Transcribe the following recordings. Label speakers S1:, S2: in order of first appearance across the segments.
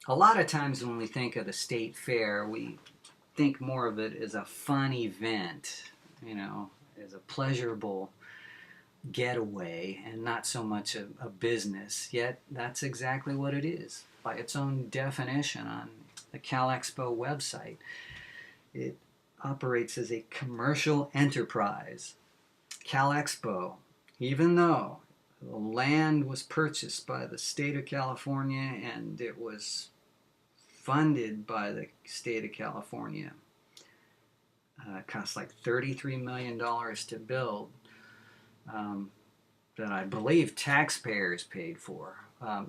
S1: A lot of times when we think of the state fair, we think more of it as a fun event, as a pleasurable getaway and not so much a business. Yet that's exactly what it is by its own definition on the Cal Expo website. It operates as a commercial enterprise. Cal Expo, even though the land was purchased by the state of California and it was funded by the state of California, it cost like $33 million to build, that I believe taxpayers paid for.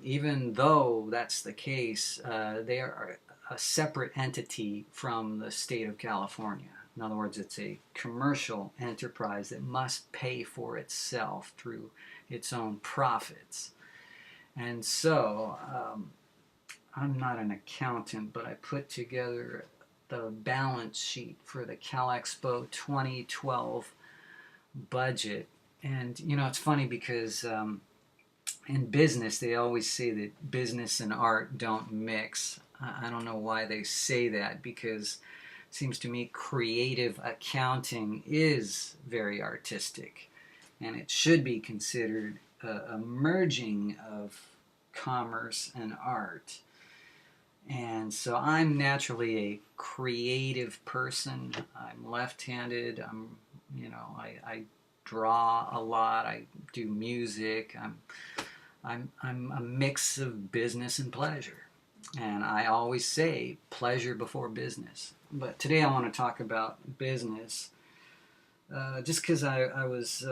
S1: Even though that's the case, they are a separate entity from the state of California. In other words, it's a commercial enterprise that must pay for itself through its own profits. And so, I'm not an accountant, but I put together the balance sheet for the Cal Expo 2012 budget. And, it's funny because in business, they always say that business and art don't mix. I don't know why they say that, because it seems to me creative accounting is very artistic, and it should be considered a merging of commerce and art. And so I'm naturally a creative person. I'm left-handed. I draw a lot. I do music. I'm a mix of business and pleasure. And I always say pleasure before business. But today I want to talk about business, just because I was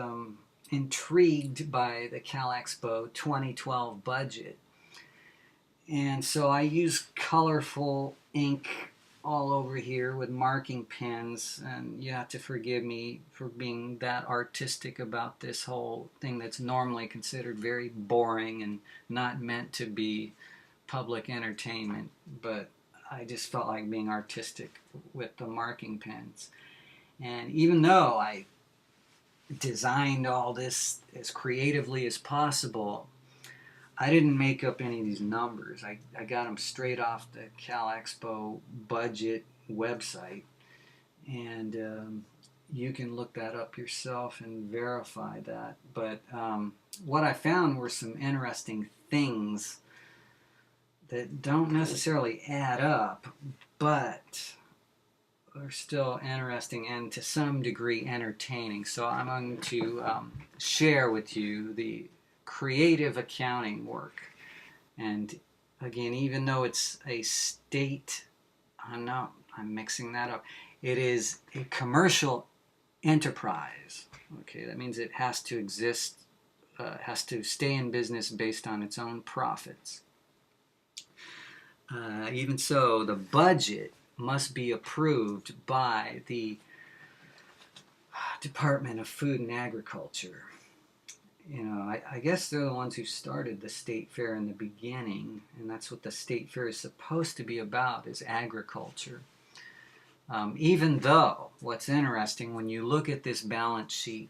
S1: intrigued by the Cal Expo 2012 budget. And so I use colorful ink all over here with marking pens, and you have to forgive me for being that artistic about this whole thing that's normally considered very boring and not meant to be public entertainment, but I just felt like being artistic with the marking pens. And even though I designed all this as creatively as possible, I didn't make up any of these numbers. I got them straight off the Cal Expo budget website, and you can look that up yourself and verify that. But what I found were some interesting things that don't necessarily add up, but are still interesting and to some degree entertaining. So I'm going to share with you the creative accounting work. And again, even though it's a state, I'm mixing that up. It is a commercial enterprise. Okay, that means it has to exist, has to stay in business based on its own profits. Even so, the budget must be approved by the Department of Food and Agriculture. I guess they're the ones who started the state fair in the beginning, and that's what the state fair is supposed to be about, is agriculture. Even though, what's interesting, when you look at this balance sheet,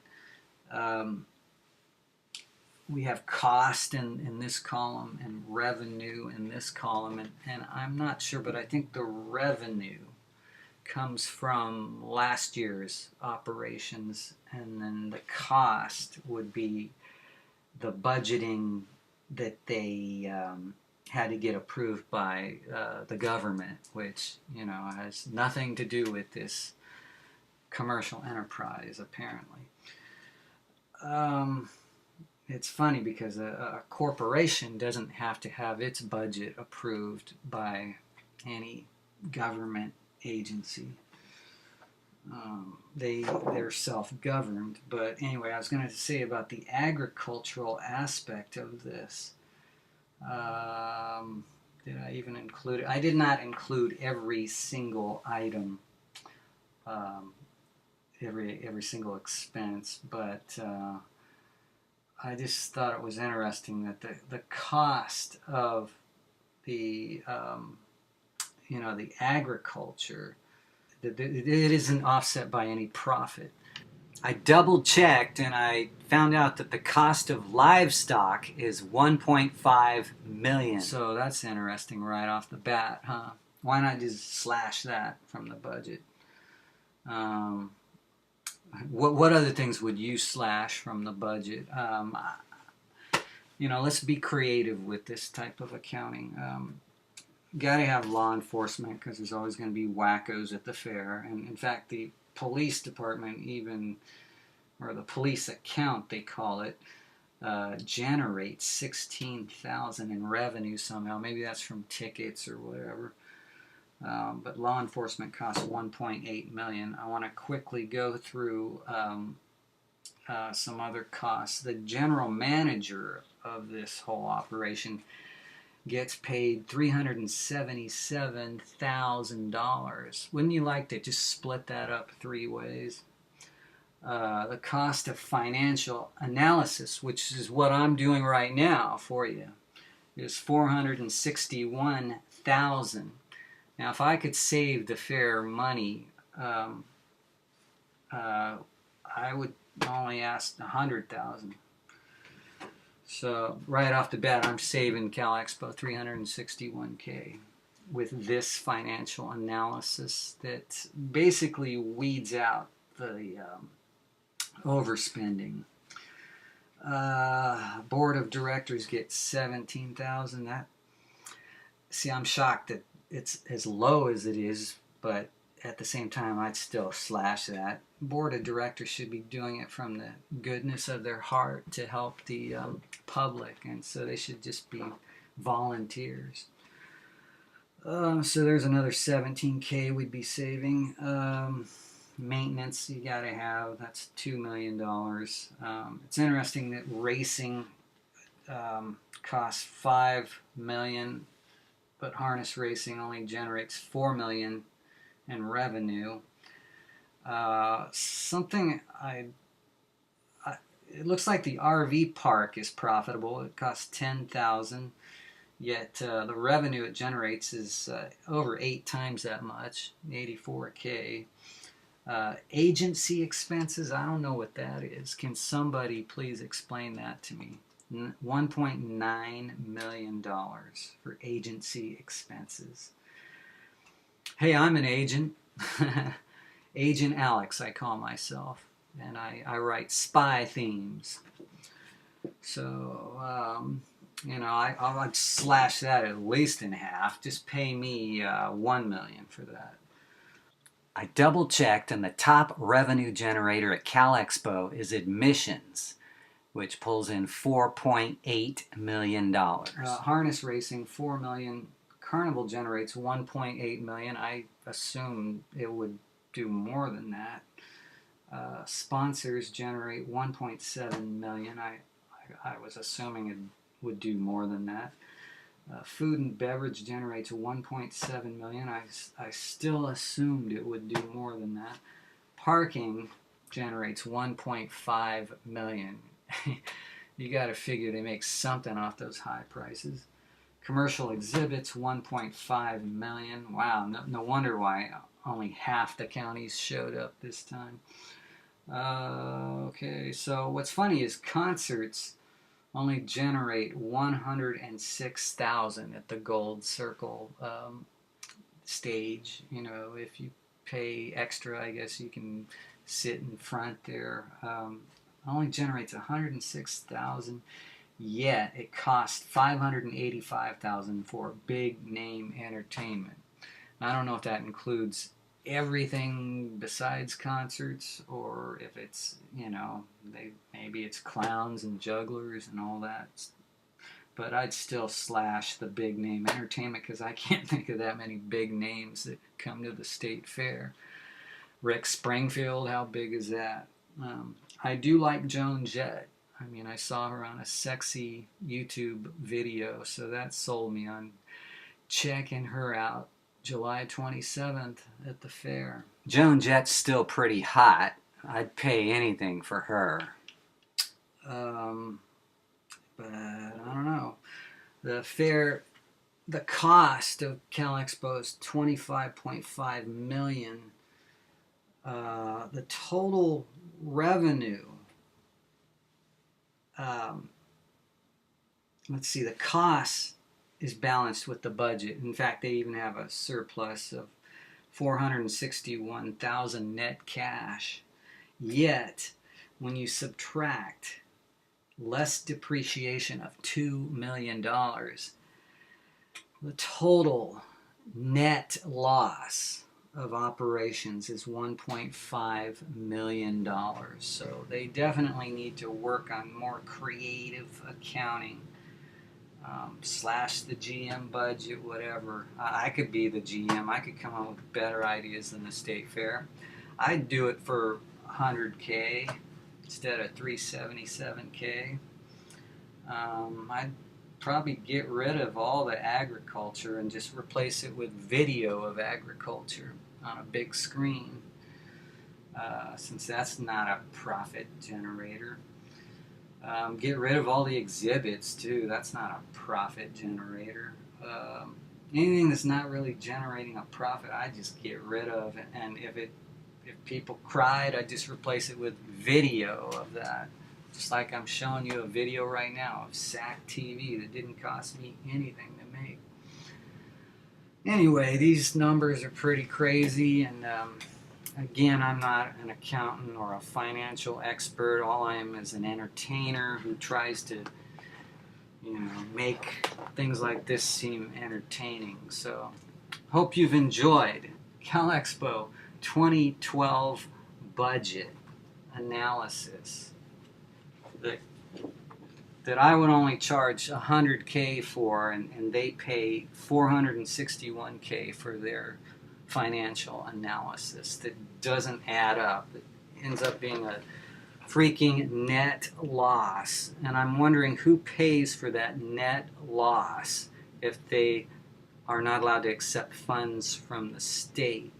S1: we have cost in this column and revenue in this column, and I'm not sure, but I think the revenue comes from last year's operations, and then the cost would be the budgeting that they had to get approved by the government, which has nothing to do with this commercial enterprise, apparently. It's funny because a corporation doesn't have to have its budget approved by any government agency. They're self-governed. But anyway, I was going to say about the agricultural aspect of this. Did I even include it? I did not include every single item, every single expense, but I just thought it was interesting that the cost of the the agriculture, it isn't offset by any profit. I double checked and I found out that the cost of livestock is 1.5 million. So that's interesting right off the bat, huh? Why not just slash that from the budget? Um, what other things would you slash from the budget? Let's be creative with this type of accounting. Got to have law enforcement because there's always going to be wackos at the fair. And in fact, the police department even, or the police account they call it, generates 16,000 in revenue somehow. Maybe that's from tickets or whatever. But law enforcement costs 1.8 million. I want to quickly go through some other costs. The general manager of this whole operation gets paid $377,000. Wouldn't you like to just split that up 3 ways? The cost of financial analysis, which is what I'm doing right now for you, is $461,000. Now, if I could save the fair money, I would only ask $100,000. So right off the bat, I'm saving Cal Expo $361K with this financial analysis that basically weeds out the overspending. Board of directors get $17,000. See, I'm shocked that it's as low as it is, but at the same time, I'd still slash that. Board of directors should be doing it from the goodness of their heart to help the public, and so they should just be volunteers. So there's another 17K we'd be saving. Maintenance you gotta have, that's $2 million. It's interesting that racing costs $5 million, but harness racing only generates $4 million in revenue. It looks like the RV park is profitable. It costs $10,000, yet the revenue it generates is over 8 times that much, $84K. Agency expenses, I don't know what that is. Can somebody please explain that to me? $1.9 million for agency expenses. Hey, I'm an agent. Agent Alex, I call myself. And I write spy themes. So, I'd slash that at least in half. Just pay me $1 million for that. I double checked, and the top revenue generator at Cal Expo is admissions, which pulls in $4.8 million. Harness racing, $4 million. Carnival generates $1.8 million. I assumed it would do more than that. Sponsors generate $1.7 million. I was assuming it would do more than that. Food and beverage generates $1.7 million. I still assumed it would do more than that. Parking generates $1.5 million. You got to figure they make something off those high prices. Commercial exhibits, $1.5 million. Wow, no wonder why only half the counties showed up this time. Okay, so what's funny is concerts only generate $106,000 at the Gold Circle stage. If you pay extra, I guess you can sit in front there. Only generates $106,000. Yet it costs $585,000 for big name entertainment. I don't know if that includes everything besides concerts, or if it's maybe it's clowns and jugglers and all that. But I'd still slash the big name entertainment because I can't think of that many big names that come to the state fair. Rick Springfield, how big is that? I do like Joan Jett. I saw her on a sexy YouTube video, so that sold me on checking her out July 27th at the fair. Joan Jett's still pretty hot. I'd pay anything for her. But I don't know. The fair, the cost of Cal Expo is $25.5 million. The total revenue, let's see, the cost is balanced with the budget. In fact, they even have a surplus of 461,000 net cash. Yet, when you subtract less depreciation of $2 million, the total net loss of operations is $1.5 million. So they definitely need to work on more creative accounting. Slash the GM budget, whatever. I could be the GM. I could come up with better ideas than the state fair. I'd do it for 100K instead of 377K. I'd probably get rid of all the agriculture and just replace it with video of agriculture on a big screen, since that's not a profit generator. Get rid of all the exhibits too. That's not a profit generator. Anything that's not really generating a profit, I just get rid of. And if people cried, I just replace it with video of that. Just like I'm showing you a video right now of SAC TV that didn't cost me anything to make. Anyway, these numbers are pretty crazy, and again, I'm not an accountant or a financial expert. All I am is an entertainer who tries to, make things like this seem entertaining. So, hope you've enjoyed Cal Expo 2012 budget analysis that I would only charge 100K for, and they pay 461K for their financial analysis. That doesn't add up. It ends up being a freaking net loss, and I'm wondering who pays for that net loss if they are not allowed to accept funds from the state.